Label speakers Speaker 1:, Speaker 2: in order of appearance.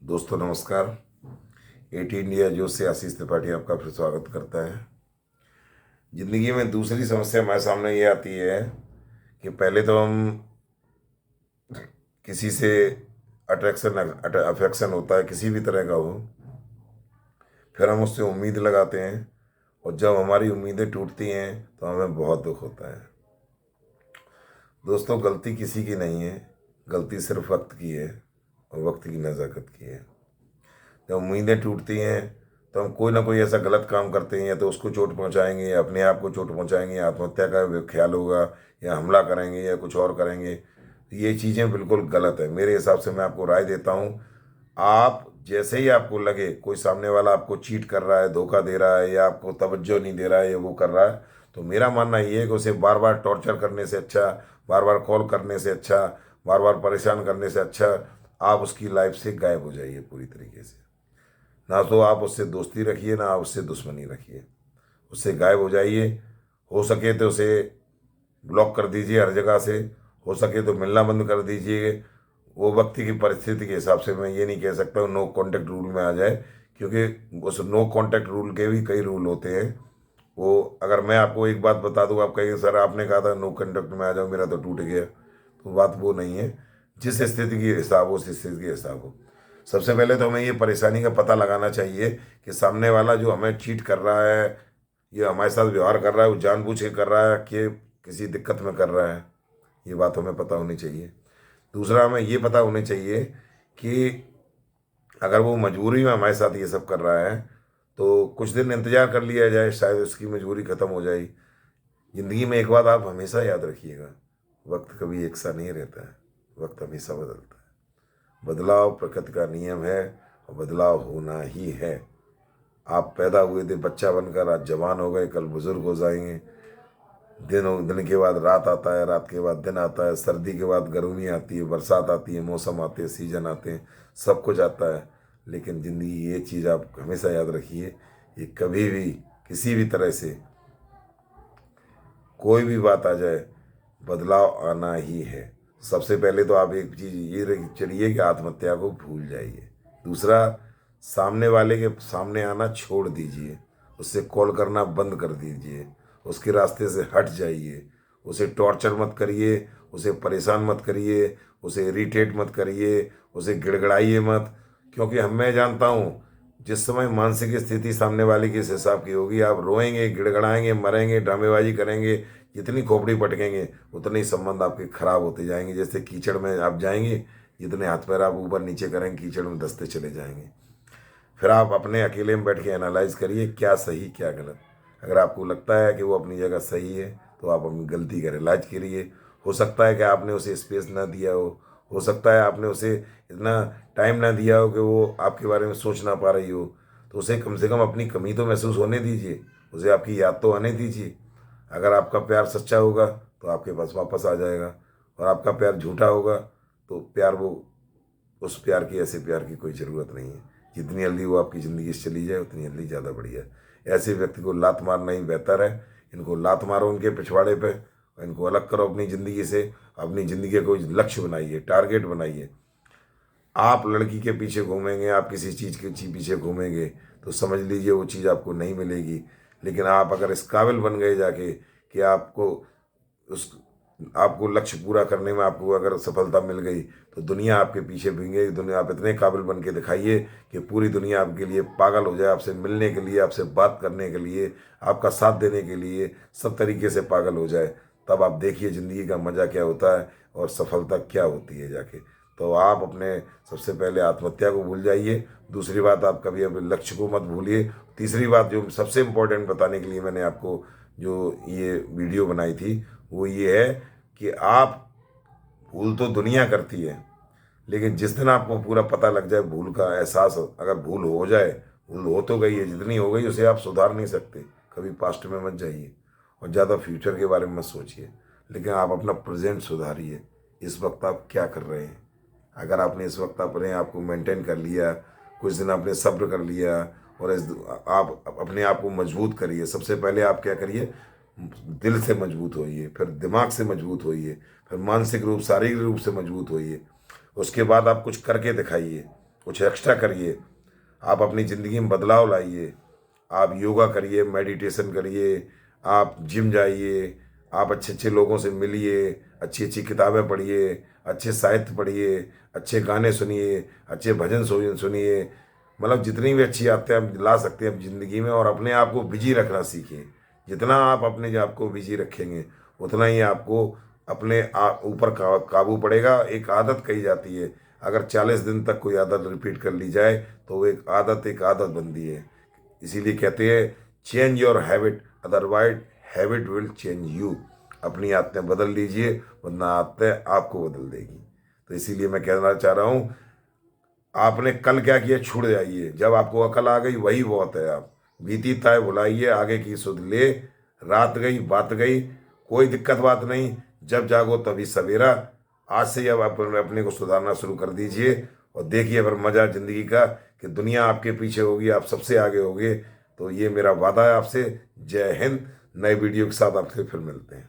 Speaker 1: दोस्तों नमस्कार। Eighty India जो से आशीष त्रिपाठी आपका फिर स्वागत करता है। ज़िंदगी में दूसरी समस्या हमारे सामने ये आती है कि पहले तो हम किसी से अफेक्शन होता है, किसी भी तरह का हो, फिर हम उससे उम्मीद लगाते हैं और जब हमारी उम्मीदें टूटती हैं तो हमें बहुत दुख होता है। दोस्तों गलती किसी की नहीं है, गलती सिर्फ वक्त की है और वक्त की नज़ाकत की है। जब उम्मीदें टूटती हैं तो हम कोई ना कोई ऐसा गलत काम करते हैं, या तो उसको चोट पहुंचाएंगे या अपने आप को चोट पहुंचाएंगे, या आत्महत्या का ख्याल होगा, या हमला करेंगे या कुछ और करेंगे। तो ये चीज़ें बिल्कुल गलत है। मेरे हिसाब से मैं आपको राय देता हूँ, आप जैसे ही आपको लगे कोई सामने वाला आपको चीट कर रहा है, धोखा दे रहा है, या आपको तवज्जो नहीं दे रहा है, या वो कर रहा है, तो मेरा मानना ये है कि उसे बार बार टॉर्चर करने से अच्छा, बार बार कॉल करने से अच्छा, बार बार परेशान करने से अच्छा आप उसकी लाइफ से गायब हो जाइए पूरी तरीके से। ना तो आप उससे दोस्ती रखिए, ना आप उससे दुश्मनी रखिए, उससे गायब हो जाइए। हो सके तो उसे ब्लॉक कर दीजिए हर जगह से, हो सके तो मिलना बंद कर दीजिए। वो व्यक्ति की परिस्थिति के हिसाब से मैं ये नहीं कह सकता नो कांटेक्ट रूल में आ जाए, क्योंकि उस नो कांटेक्ट रूल के भी कई रूल होते हैं। वो अगर मैं आपको एक बात बता दूँ, आप कहेंगे सर आपने कहा था नो कांटेक्ट में आ जाओ, मेरा तो टूट गया। तो बात वो नहीं है। जिस स्थिति की हिसाब हो उस स्थिति के हिसाब हो। सबसे पहले तो हमें ये परेशानी का पता लगाना चाहिए कि सामने वाला जो हमें चीट कर रहा है, ये हमारे साथ व्यवहार कर रहा है, वो जानबूझ के कर रहा है कि किसी दिक्कत में कर रहा है। ये बात हमें पता होनी चाहिए। दूसरा, हमें ये पता होनी चाहिए कि अगर वो मजबूरी में हमारे साथ ये सब कर रहा है तो कुछ दिन इंतज़ार कर लिया जाए, शायद उसकी मजबूरी ख़त्म हो जाए। ज़िंदगी में एक बात आप हमेशा याद रखिएगा, वक्त कभी एक सा नहीं रहता है, वक्त हमेशा बदलता है। बदलाव प्रकृति का नियम है और बदलाव होना ही है। आप पैदा हुए थे बच्चा बनकर, आज जवान हो गए, कल बुजुर्ग हो जाएंगे। दिन के बाद रात आता है, रात के बाद दिन आता है, सर्दी के बाद गर्मी आती है, बरसात आती है, मौसम आते हैं, सीजन आते हैं, सब कुछ आता है। लेकिन ज़िंदगी ये चीज़ आप हमेशा याद रखिए, ये कभी भी किसी भी तरह से कोई भी बात आ जाए, बदलाव आना ही है। सबसे पहले तो आप एक चीज़ ये चलिए कि आत्महत्या को भूल जाइए। दूसरा, सामने वाले के सामने आना छोड़ दीजिए, उससे कॉल करना बंद कर दीजिए, उसके रास्ते से हट जाइए, उसे टॉर्चर मत करिए, उसे परेशान मत करिए, उसे इरिटेट मत करिए, उसे गिड़गिड़ाइए मत। क्योंकि मैं जानता हूँ जिस समय मानसिक स्थिति सामने वाले की इस हिसाब की होगी, आप रोएंगे, गिड़गड़ाएंगे, मरेंगे, ड्रामेबाजी करेंगे, जितनी खोपड़ी पटकेंगे उतने ही संबंध आपके खराब होते जाएंगे। जैसे कीचड़ में आप जाएंगे, जितने हाथ पैर आप ऊपर नीचे करेंगे कीचड़ में धंसते चले जाएंगे। फिर आप अपने अकेले में बैठ के एनालाइज करिए क्या सही क्या गलत। अगर आपको लगता है कि वो अपनी जगह सही है तो आप अपनी गलती का रियलाइज करिए। हो सकता है कि आपने उसे स्पेस ना दिया हो सकता है आपने उसे इतना टाइम ना दिया हो कि वो आपके बारे में सोच ना पा रही हो। तो उसे कम से कम अपनी कमी तो महसूस होने दीजिए, उसे आपकी याद तो आने दीजिए। अगर आपका प्यार सच्चा होगा तो आपके पास वापस आ जाएगा, और आपका प्यार झूठा होगा तो प्यार वो उस प्यार की ऐसे प्यार की कोई ज़रूरत नहीं है। जितनी जल्दी वो आपकी ज़िंदगी से चली जाए उतनी जल्दी ज़्यादा बढ़िया है। ऐसे व्यक्ति को लात मारना ही बेहतर है। इनको लात मारो उनके पिछवाड़े पे और इनको अलग करो अपनी ज़िंदगी से। अपनी ज़िंदगी का कोई लक्ष्य बनाइए, टारगेट बनाइए। आप लड़की के पीछे घूमेंगे, आप किसी चीज़ के पीछे घूमेंगे तो समझ लीजिए वो चीज़ आपको नहीं मिलेगी। लेकिन आप अगर इस काबिल बन गए जाके कि उस आपको लक्ष्य पूरा करने में आपको अगर सफलता मिल गई तो दुनिया आपके पीछे भीगेगी। दुनिया, आप इतने काबिल बन के दिखाइए कि पूरी दुनिया आपके लिए पागल हो जाए, आपसे मिलने के लिए, आपसे बात करने के लिए, आपका साथ देने के लिए, सब तरीके से पागल हो जाए। तब आप देखिए ज़िंदगी का मज़ा क्या होता है और सफलता क्या होती है जाके। तो आप अपने सबसे पहले आत्महत्या को भूल जाइए। दूसरी बात, आप कभी अपने लक्ष्य को मत भूलिए। तीसरी बात जो सबसे इम्पोर्टेंट बताने के लिए मैंने आपको जो ये वीडियो बनाई थी वो ये है कि आप, भूल तो दुनिया करती है, लेकिन जिस दिन आपको पूरा पता लग जाए, भूल का एहसास अगर भूल हो जाए, भूल हो तो गई है, जितनी हो गई उसे आप सुधार नहीं सकते। कभी पास्ट में मत जाइए और ज़्यादा फ्यूचर के बारे में मत सोचिए, लेकिन आप अपना प्रेजेंट सुधारिए। इस वक्त आप क्या कर रहे हैं? अगर आपने इस वक्त अपने आप को मेंटेन कर लिया, कुछ दिन आपने सब्र कर लिया और आप अपने आप को मजबूत करिए। सबसे पहले आप क्या करिए, दिल से मजबूत होइए, फिर दिमाग से मजबूत होइए, फिर मानसिक रूप, शारीरिक रूप से मजबूत होइए। उसके बाद आप कुछ करके दिखाइए। कुछ एक्स्ट्रा करिए, आप अपनी ज़िंदगी में बदलाव लाइए। आप योगा करिए, मेडिटेशन करिए, आप जिम जाइए, आप अच्छे अच्छे लोगों से मिलिए, अच्छी अच्छी किताबें पढ़िए, अच्छे साहित्य पढ़िए, अच्छे गाने सुनिए, अच्छे भजन सुनिए। मतलब जितनी भी अच्छी आदतें आप ला सकते हैं ज़िंदगी में, और अपने आप को बिजी रखना सीखिए। जितना आप अपने आप को बिजी रखेंगे उतना ही आपको अपने ऊपर काबू पड़ेगा। एक आदत कही जाती है, अगर 40 दिन तक कोई आदत रिपीट कर ली जाए तो वो एक आदत बनती है। इसीलिए कहते हैं change your habit, otherwise habit will change you. अपनी आदतें बदल लीजिए, वरना आदतें आपको बदल देगी। तो इसीलिए मैं कहना चाह रहा हूँ, आपने कल क्या किया छूट जाइए, जब आपको अकल आ गई वही बहुत है। आप बीती ताय भुलाइए, आगे की सुध ले, रात गई बात गई, कोई दिक्कत बात नहीं, जब जागो तभी सवेरा। आज से ही अब आप अपने को सुधारना शुरू कर दीजिए, और देखिए फिर मजा जिंदगी का, कि दुनिया आपके पीछे होगी, आप सबसे आगे होगे। तो ये मेरा वादा है आपसे। जय हिंद। नए वीडियो के साथ आपसे फिर मिलते हैं।